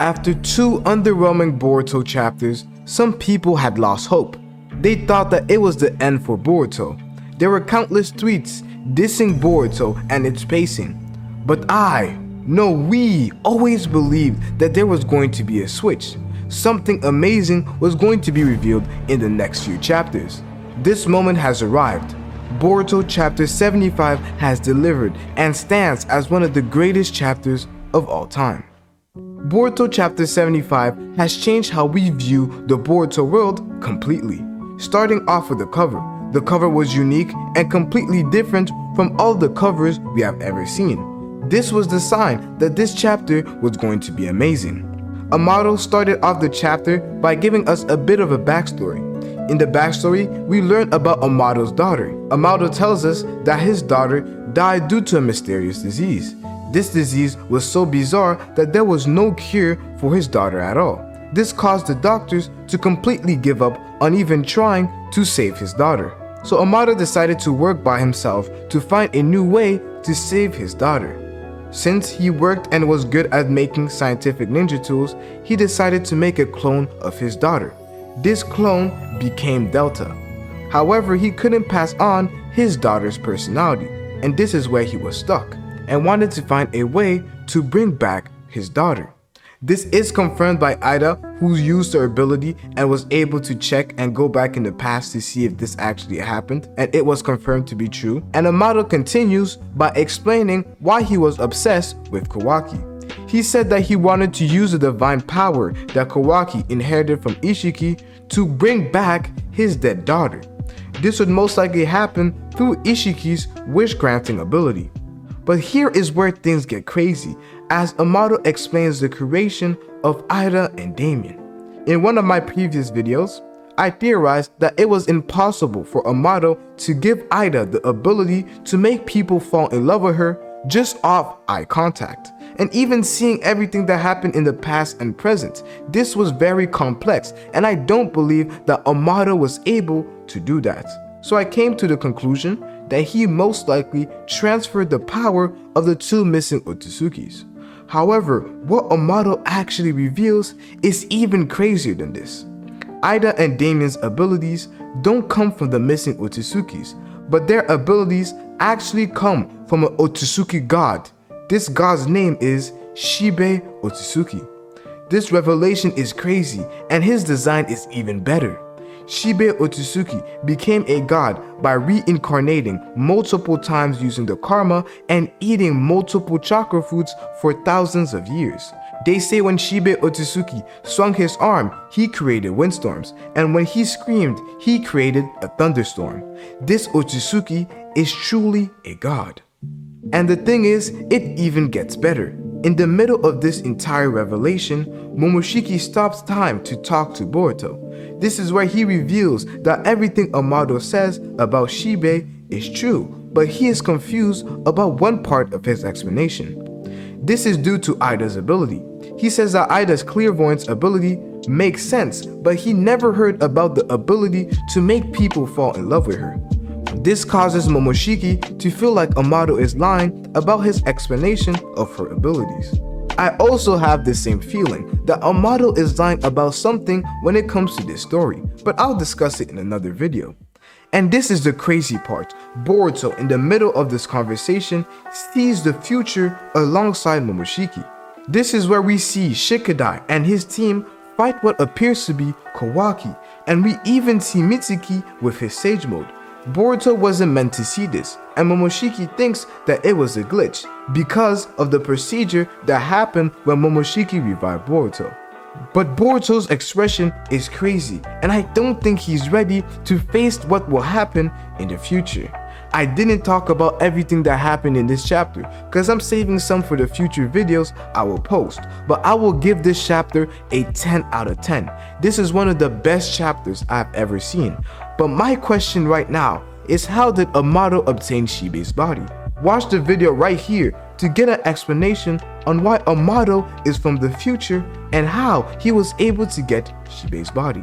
After 2 underwhelming Boruto chapters, some people had lost hope. They thought that it was the end for Boruto. There were countless tweets dissing Boruto and its pacing. But we always believed that there was going to be a switch. Something amazing was going to be revealed in the next few chapters. This moment has arrived. Boruto Chapter 75 has delivered and stands as one of the greatest chapters of all time. Boruto Chapter 75 has changed how we view the Boruto world completely. Starting off with the cover. The cover was unique and completely different from all the covers we have ever seen. This was the sign that this chapter was going to be amazing. Amado started off the chapter by giving us a bit of a backstory. In the backstory, we learn about Amado's daughter. Amado tells us that his daughter died due to a mysterious disease. This disease was so bizarre that there was no cure for his daughter at all. This caused the doctors to completely give up on even trying to save his daughter. So Amado decided to work by himself to find a new way to save his daughter. Since he worked and was good at making scientific ninja tools, he decided to make a clone of his daughter. This clone became Delta. However, he couldn't pass on his daughter's personality, and this is where he was stuck, and wanted to find a way to bring back his daughter. This is confirmed by Ida, who used her ability and was able to check and go back in the past to see if this actually happened, and it was confirmed to be true. And Amado continues by explaining why he was obsessed with Kawaki. He said that he wanted to use the divine power that Kawaki inherited from Ishiki to bring back his dead daughter. This would most likely happen through Ishiki's wish-granting ability. But here is where things get crazy, as Amado explains the creation of Ida and Damien. In one of my previous videos, I theorized that it was impossible for Amado to give Ida the ability to make people fall in love with her just off eye contact. And even seeing everything that happened in the past and present, this was very complex, and I don't believe that Amado was able to do that. So I came to the conclusion that he most likely transferred the power of the 2 missing Otsutsukis. However, what Amado actually reveals is even crazier than this. Ida and Damien's abilities don't come from the missing Otsutsukis, but their abilities actually come from an Otsutsuki god. This god's name is Shibai Otsutsuki. This revelation is crazy, and his design is even better. Shibai Otsutsuki became a god by reincarnating multiple times using the karma and eating multiple chakra foods for thousands of years. They say when Shibai Otsutsuki swung his arm, he created windstorms, and when he screamed, he created a thunderstorm. This Otsutsuki is truly a god. And the thing is, it even gets better. In the middle of this entire revelation, Momoshiki stops time to talk to Boruto. This is where he reveals that everything Amado says about Shibai is true, but he is confused about one part of his explanation. This is due to Ida's ability. He says that Ida's clairvoyance ability makes sense, but he never heard about the ability to make people fall in love with her. This causes Momoshiki to feel like Amado is lying about his explanation of her abilities. I also have the same feeling that Amado is lying about something when it comes to this story, but I'll discuss it in another video. And this is the crazy part. Boruto, in the middle of this conversation, sees the future alongside Momoshiki. This is where we see Shikadai and his team fight what appears to be Kawaki, and we even see Mitsuki with his Sage Mode. Boruto wasn't meant to see this, and Momoshiki thinks that it was a glitch because of the procedure that happened when Momoshiki revived Boruto. But Boruto's expression is crazy, and I don't think he's ready to face what will happen in the future. I didn't talk about everything that happened in this chapter because I'm saving some for the future videos I will post, but I will give this chapter a 10 out of 10. This is one of the best chapters I've ever seen. But my question right now is, how did Amado obtain Shibai's body? Watch the video right here to get an explanation on why Amado is from the future and how he was able to get Shibai's body.